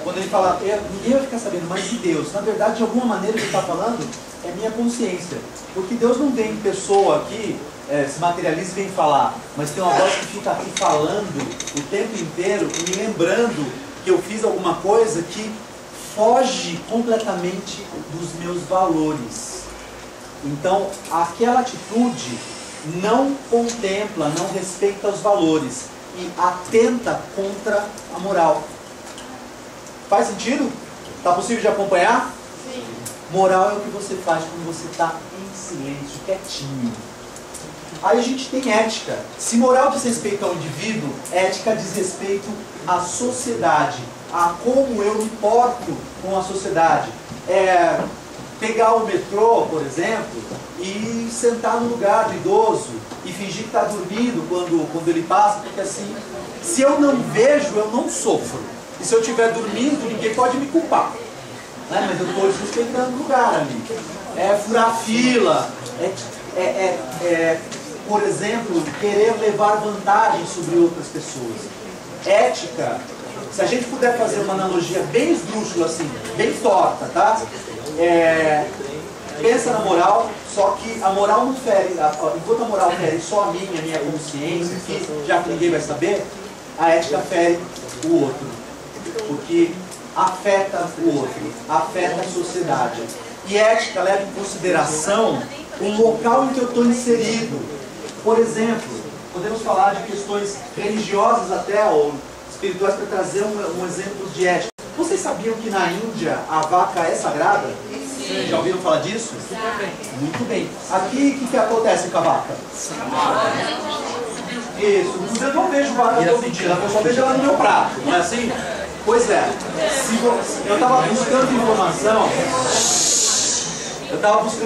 Quando ele fala, ninguém vai ficar sabendo, mas de Deus. Na verdade, de alguma maneira, ele está falando é minha consciência. Porque Deus não vem pessoa aqui, se materializa e vem falar, mas tem uma voz que fica aqui falando o tempo inteiro e me lembrando que eu fiz alguma coisa que foge completamente dos meus valores. Então, aquela atitude não contempla, não respeita os valores e atenta contra a moral. Faz sentido? Está possível de acompanhar? Sim. Moral é o que você faz quando você está em silêncio, quietinho. Aí a gente tem ética. Se moral diz respeito ao indivíduo, ética diz respeito à sociedade, a como eu me porto com a sociedade. Pegar o metrô, por exemplo, e sentar no lugar do idoso e fingir que está dormindo quando ele passa, porque assim, se eu não vejo, eu não sofro. E se eu estiver dormindo, ninguém pode me culpar. Né? Mas eu estou desrespeitando o lugar ali. Furar fila, por exemplo, querer levar vantagem sobre outras pessoas. Ética, se a gente puder fazer uma analogia bem esdrúxula assim, bem torta, tá? Pensa na moral, só que a moral não fere, enquanto a moral fere só a minha consciência, que, já que ninguém vai saber, a ética fere o outro, porque afeta o outro, afeta a sociedade. E ética leva em consideração o local em que eu estou inserido. Por exemplo, podemos falar de questões religiosas até, ou espirituais, para trazer um exemplo de ética. Vocês sabiam que na Índia a vaca é sagrada? Sim. Já ouviram falar disso? Sim. Muito bem. Aqui, o que acontece com a vaca? Isso. Eu não vejo vaca todo dia, eu só vejo ela no meu prato, não é assim? Pois é. Eu estava buscando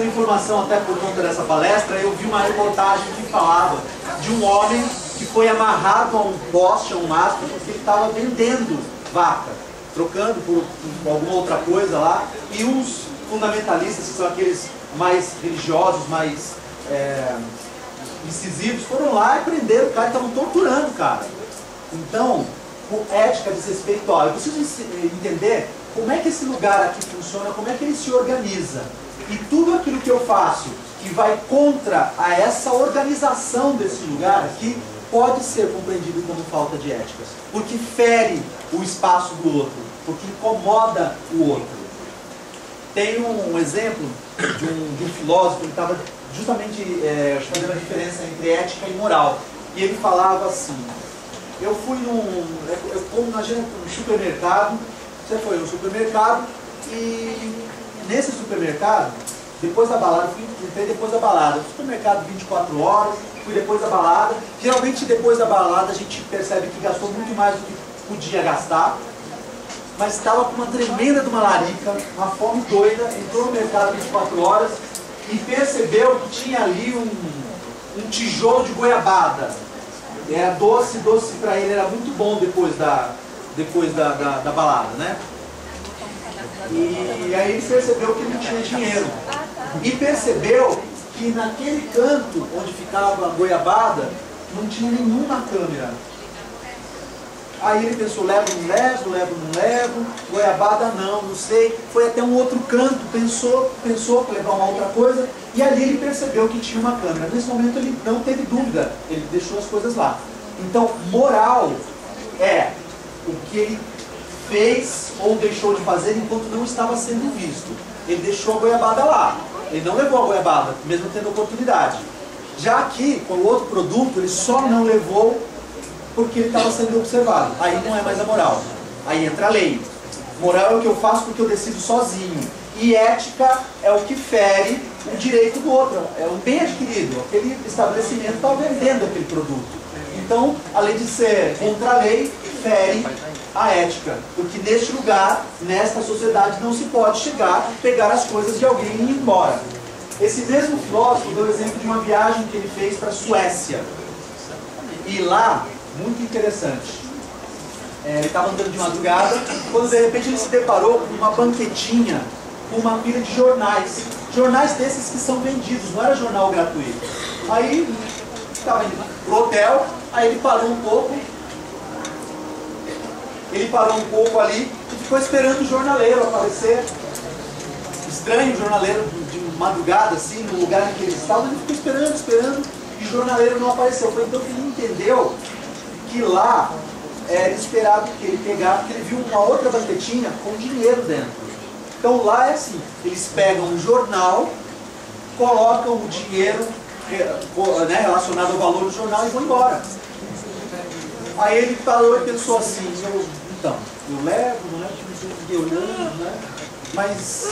informação, até por conta dessa palestra, eu vi uma reportagem que falava de um homem que foi amarrado a um poste, a um mastro, porque ele estava vendendo vaca, trocando por alguma outra coisa lá, e uns fundamentalistas, que são aqueles mais religiosos, mais incisivos, foram lá e prenderam o cara, estavam torturando o cara. Então, com ética diz respeito a, eu preciso entender como é que esse lugar aqui funciona, como é que ele se organiza. E tudo aquilo que eu faço que vai contra essa organização desse lugar aqui, pode ser compreendido como falta de ética. Porque fere o espaço do outro, porque incomoda o outro. Tem um exemplo de um filósofo que estava justamente fazendo a diferença entre ética e moral. E ele falava assim, eu fui num supermercado, você foi no supermercado e nesse supermercado, depois da balada, entrei depois da balada, supermercado 24 horas, fui depois da balada. Geralmente depois da balada a gente percebe que gastou muito mais do que podia gastar, mas estava com uma tremenda de uma larica, uma fome doida, entrou no mercado 24 horas e percebeu que tinha ali um tijolo de goiabada. Era doce para ele, era muito bom depois da balada, né? E aí ele percebeu que não tinha dinheiro. E percebeu que naquele canto onde ficava a goiabada, não tinha nenhuma câmera. Aí ele pensou, levo, não levo, goiabada não sei. Foi até um outro canto, pensou para levar uma outra coisa, e ali ele percebeu que tinha uma câmera. Nesse momento ele não teve dúvida, ele deixou as coisas lá. Então, moral é o que ele fez ou deixou de fazer enquanto não estava sendo visto. Ele deixou a goiabada lá, ele não levou a goiabada, mesmo tendo oportunidade. Já aqui, com o outro produto, ele só não levou porque ele estava sendo observado. Aí não é mais a moral, aí entra a lei. Moral é o que eu faço porque eu decido sozinho. E ética é o que fere o direito do outro, é um bem adquirido. Aquele estabelecimento está vendendo aquele produto. Então, além de ser contra a lei, fere a ética. Porque neste lugar, nesta sociedade, não se pode chegar, pegar as coisas de alguém e ir embora. Esse mesmo filósofo deu o exemplo de uma viagem que ele fez para a Suécia. E lá, muito interessante, ele estava andando de madrugada, quando de repente ele se deparou com uma banquetinha, com uma pilha de jornais. Jornais desses que são vendidos, não era jornal gratuito. Aí, estava indo pro hotel, aí ele parou um pouco. Ele parou um pouco ali e ficou esperando o jornaleiro aparecer. Estranho o jornaleiro de madrugada, assim, no lugar em que ele estava. Ele ficou esperando, e o jornaleiro não apareceu. Foi então que ele entendeu que lá era esperado que ele pegasse, porque ele viu uma outra banquetinha com dinheiro dentro. Então lá é assim, eles pegam um jornal, colocam o dinheiro relacionado ao valor do jornal e vão embora. Aí ele parou e pensou assim, eu levo, não levo, fiquei olhando, né? Mas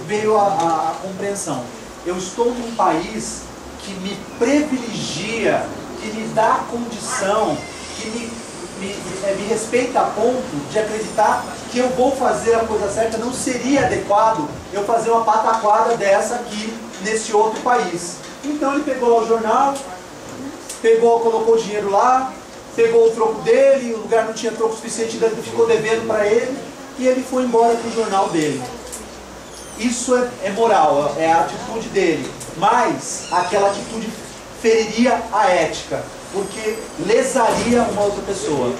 veio a compreensão. Eu estou num país que me privilegia, que me dá condição, que me respeita a ponto de acreditar que eu vou fazer a coisa certa. Não seria adequado eu fazer uma pataquada dessa aqui nesse outro país. Então ele pegou lá o jornal, colocou o dinheiro lá, pegou o troco dele, o lugar não tinha troco suficiente, ele ficou devendo para ele, e ele foi embora com o jornal dele. Isso é moral, é a atitude dele, mas aquela atitude feriria a ética, porque lesaria uma outra pessoa,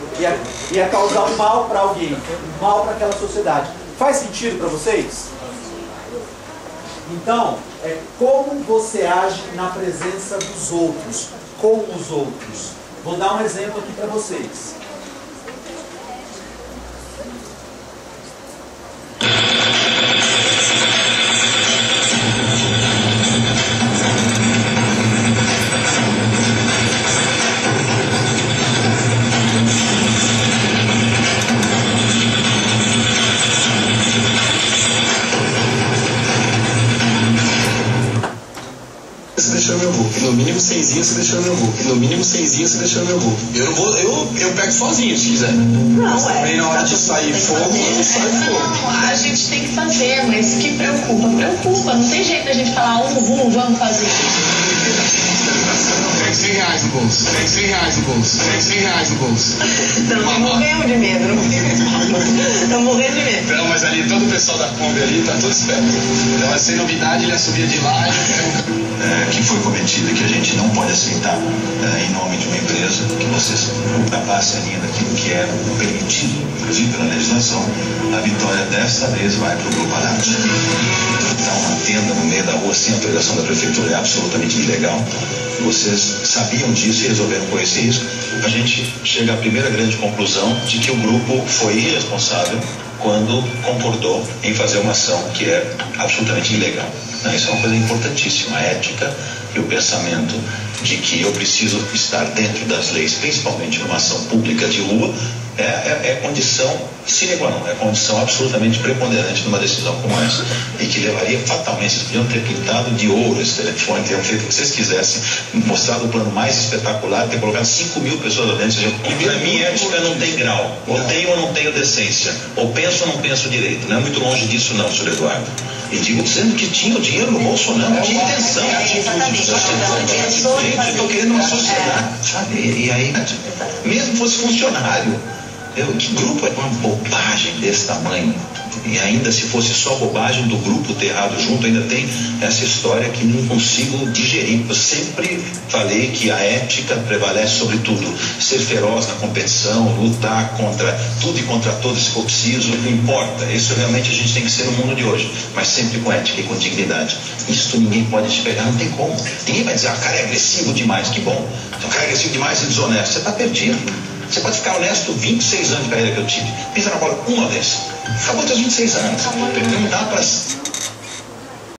ia causar um mal para alguém, um mal para aquela sociedade. Faz sentido para vocês? Então, é como você age na presença dos outros, com os outros. Vou dar um exemplo aqui para vocês. No mínimo 6 dias você deixando meu avô. No mínimo 6 dias você deixando meu avô. Eu não vou, eu pego sozinho se quiser. Não, também na hora de sair fogo, sai fogo. Não, a gente tem que fazer, mas que preocupa. Não tem jeito a gente falar, vamos fazer. Tem 100 reais no bolso. Tem 100 reais no bolso. Tem 100 reais no bolso. Não, morrendo de medo. Não morrendo de medo. Não, mas ali todo o pessoal da Kombi ali tá todo esperto. Então, sem novidade, ele subia de lá e... que foi cometida, que a gente não pode aceitar em nome de uma empresa, que vocês ultrapassem a linha daquilo que é permitido, inclusive pela legislação. A vitória desta vez vai para o Grupo Arate. Então, uma tenda no meio da rua sem autorização da prefeitura é absolutamente ilegal. Vocês sabiam disso e resolveram correr esse risco. A gente chega à primeira grande conclusão de que o grupo foi irresponsável quando concordou em fazer uma ação que é absolutamente ilegal. Isso é uma coisa importantíssima, a ética e o pensamento de que eu preciso estar dentro das leis, principalmente numa ação pública de rua, é condição sine qua non, é condição absolutamente preponderante numa decisão como essa, e que levaria fatalmente. Vocês podiam ter pintado de ouro esse telefone, teriam feito o que vocês quisessem, mostrado o plano mais espetacular, ter colocado 5 mil pessoas lá dentro. E para mim, ética não tem grau, ou tenho ou não tenho decência, ou penso ou não penso direito. Não é muito longe disso não, senhor Eduardo. E digo dizendo que tinha o dinheiro no bolso, não tinha intenção. Gente, eu estou querendo uma sociedade, sabe? E aí, mesmo fosse funcionário, que grupo é uma bobagem desse tamanho? E ainda se fosse só bobagem do grupo ter errado junto, ainda tem essa história que não consigo digerir. Eu sempre falei que a ética prevalece sobre tudo. Ser feroz na competição, lutar contra tudo e contra todos se for preciso, não importa. Isso realmente a gente tem que ser no mundo de hoje, mas sempre com ética e com dignidade. Isso ninguém pode te pegar, não tem como. Ninguém vai dizer, ah, cara é agressivo demais, que bom. Então, cara é agressivo demais e desonesto. Você está perdido. Você pode ficar honesto 26 anos de carreira que eu tive. Pisa na bola uma vez. Acabou teus 26 anos. Não dá para